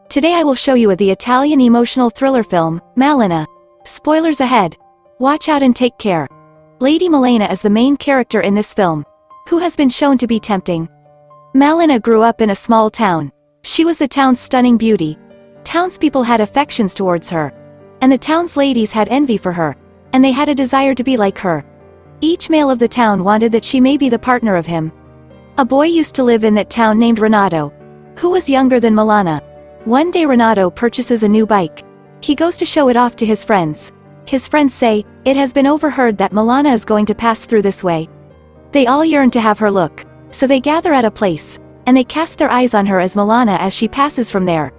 Today I will show you the Italian emotional thriller film, Malena. Spoilers ahead. Watch out and take care. Lady Malena is the main character in this film, who has been shown to be tempting. Malena grew up in a small town. She was the town's stunning beauty. Townspeople had affections towards her, and the town's ladies had envy for her, and they had a desire to be like her. Each male of the town wanted that she may be the partner of him. A boy used to live in that town named Renato, who was younger than Malena. One day Renato purchases a new bike. He goes to show it off to his friends. His friends say, "It has been overheard that Malena is going to pass through this way." They all yearn to have her look, so they gather at a place, and they cast their eyes on her as Malena as she passes from there.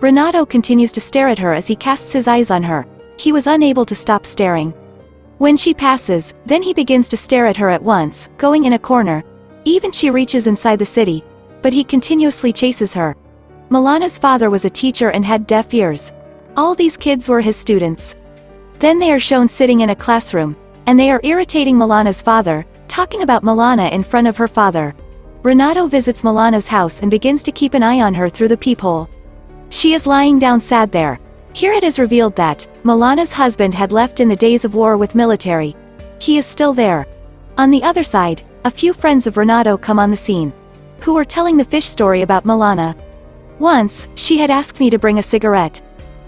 Renato continues to stare at her as he casts his eyes on her. He was unable to stop staring. When she passes, then he begins to stare at her at once, going in a corner. Even she reaches inside the city, but he continuously chases her. Malena's father was a teacher and had deaf ears. All these kids were his students. Then they are shown sitting in a classroom, and they are irritating Malena's father, talking about Malena in front of her father. Renato visits Malena's house and begins to keep an eye on her through the peephole. She is lying down sad there. Here it is revealed that Malena's husband had left in the days of war with military. He is still there. On the other side, a few friends of Renato come on the scene, who were telling the fish story about Malena. Once, she had asked me to bring a cigarette.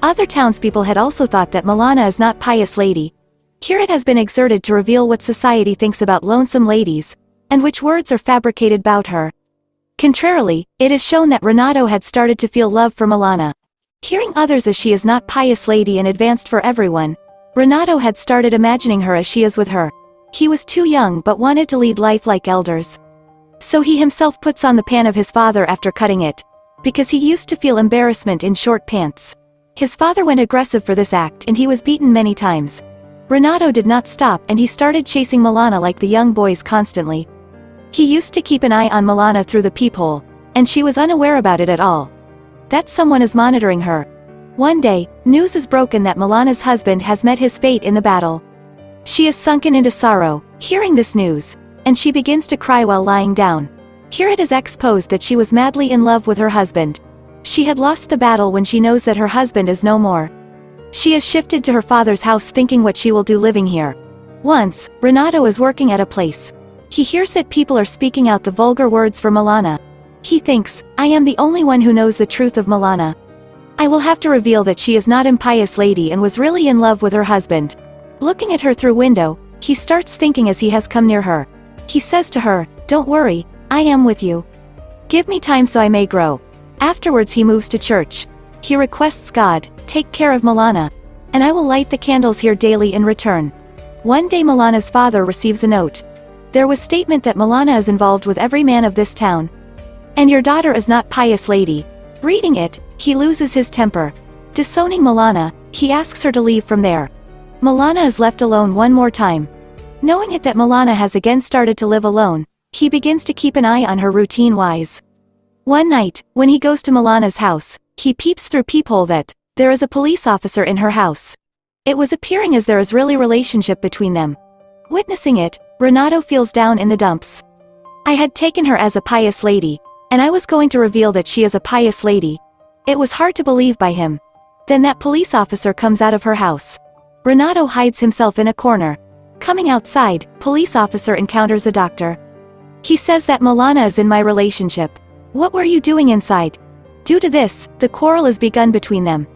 Other townspeople had also thought that Malena is not pious lady. Here it has been exerted to reveal what society thinks about lonesome ladies, and which words are fabricated about her. Contrarily, it is shown that Renato had started to feel love for Malena. Hearing others as she is not pious lady and advanced for everyone, Renato had started imagining her as she is with her. He was too young but wanted to lead life like elders. So he himself puts on the pan of his father after cutting it, because he used to feel embarrassment in short pants. His father went aggressive for this act and he was beaten many times. Renato did not stop and he started chasing Malena like the young boys constantly. He used to keep an eye on Malena through the peephole, and she was unaware about it at all. That someone is monitoring her. One day, news is broken that Malena's husband has met his fate in the battle. She is sunken into sorrow, hearing this news, and she begins to cry while lying down. Here it is exposed that she was madly in love with her husband. She had lost the battle when she knows that her husband is no more. She is shifted to her father's house thinking what she will do living here. Once, Renato is working at a place. He hears that people are speaking out the vulgar words for Malena. He thinks, "I am the only one who knows the truth of Malena. I will have to reveal that she is not impious lady and was really in love with her husband." Looking at her through window, he starts thinking as he has come near her. He says to her, "Don't worry, I am with you. Give me time so I may grow." Afterwards he moves to church. He requests God, "Take care of Malena, and I will light the candles here daily in return." One day Malena's father receives a note. There was statement that Malena is involved with every man of this town, and your daughter is not pious lady. Reading it, he loses his temper. Disowning Malena, he asks her to leave from there. Malena is left alone one more time. Knowing it that Malena has again started to live alone, he begins to keep an eye on her routine-wise. One night, when he goes to Malena's house, he peeps through peephole that there is a police officer in her house. It was appearing as there is really relationship between them. Witnessing it, Renato feels down in the dumps. I had taken her as a pious lady, and I was going to reveal that she is a pious lady. It was hard to believe by him. Then that police officer comes out of her house. Renato hides himself in a corner. Coming outside, police officer encounters a doctor. He says that Malena is in my relationship. What were you doing inside? Due to this, the quarrel is begun between them.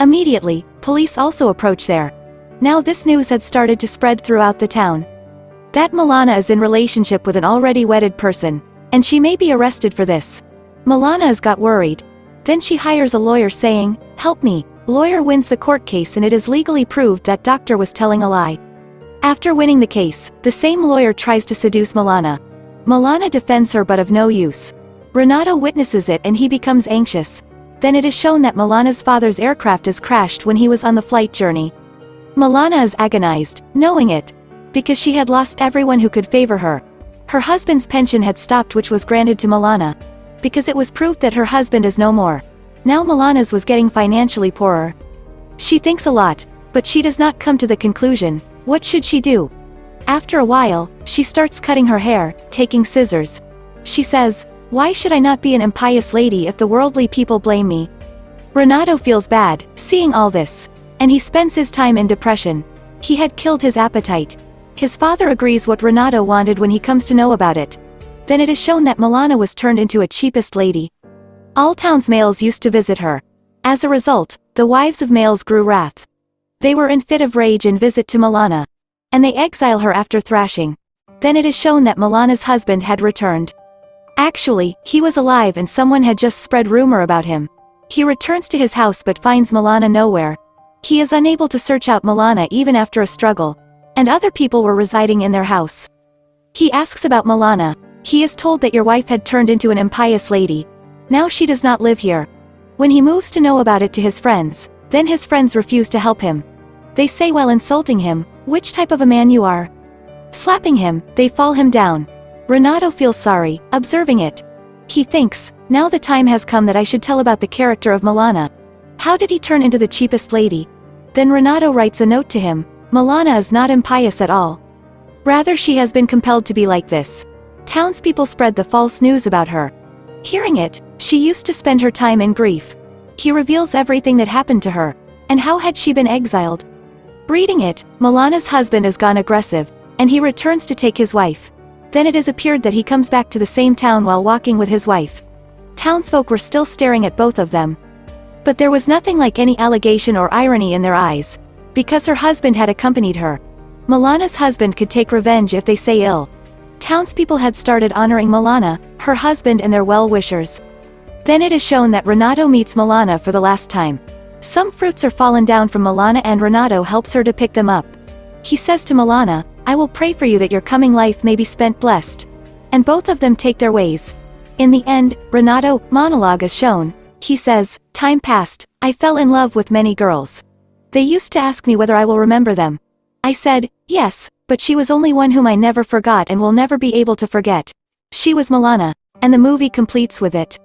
Immediately, police also approach there. Now this news had started to spread throughout the town, that Malena is in relationship with an already wedded person, and she may be arrested for this. Malena has got worried. Then she hires a lawyer saying, "Help me." Lawyer wins the court case and it is legally proved that doctor was telling a lie. After winning the case, the same lawyer tries to seduce Malena. Malena defends her but of no use. Renato witnesses it and he becomes anxious. Then it is shown that Malena's father's aircraft is crashed when he was on the flight journey. Malena is agonized, knowing it, because she had lost everyone who could favor her. Her husband's pension had stopped which was granted to Malena, because it was proved that her husband is no more. Now Malena's was getting financially poorer. She thinks a lot, but she does not come to the conclusion. What should she do? After a while, she starts cutting her hair, taking scissors. She says, "Why should I not be an impious lady if the worldly people blame me?" Renato feels bad, seeing all this. And he spends his time in depression. He had killed his appetite. His father agrees what Renato wanted when he comes to know about it. Then it is shown that Milana was turned into a cheapest lady. All town's males used to visit her. As a result, the wives of males grew wrath. They were in fit of rage and visit to Milana. And they exile her after thrashing. Then it is shown that Milana's husband had returned. Actually, he was alive and someone had just spread rumor about him. He returns to his house but finds Milana nowhere. He is unable to search out Milana even after a struggle. And other people were residing in their house. He asks about Milana. He is told that your wife had turned into an impious lady. Now she does not live here. When he moves to know about it to his friends, then his friends refuse to help him. They say while insulting him, "Which type of a man you are?" Slapping him, they fall him down. Renato feels sorry, observing it. He thinks, now the time has come that I should tell about the character of Milana. How did he turn into the cheapest lady? Then Renato writes a note to him. Milana is not impious at all. Rather she has been compelled to be like this. Townspeople spread the false news about her. Hearing it, she used to spend her time in grief. He reveals everything that happened to her. And how had she been exiled? Reading it, Milana's husband has gone aggressive, and he returns to take his wife. Then it has appeared that he comes back to the same town while walking with his wife. Townsfolk were still staring at both of them. But there was nothing like any allegation or irony in their eyes. Because her husband had accompanied her. Milana's husband could take revenge if they say ill. Townspeople had started honoring Milana, her husband and their well-wishers. Then it is shown that Renato meets Milana for the last time. Some fruits are fallen down from Milana and Renato helps her to pick them up. He says to Milana, "I will pray for you that your coming life may be spent blessed." And both of them take their ways. In the end, Renato monologue is shown. He says, "Time passed, I fell in love with many girls. They used to ask me whether I will remember them. I said, yes, but she was only one whom I never forgot and will never be able to forget. She was Milana." And the movie completes with it.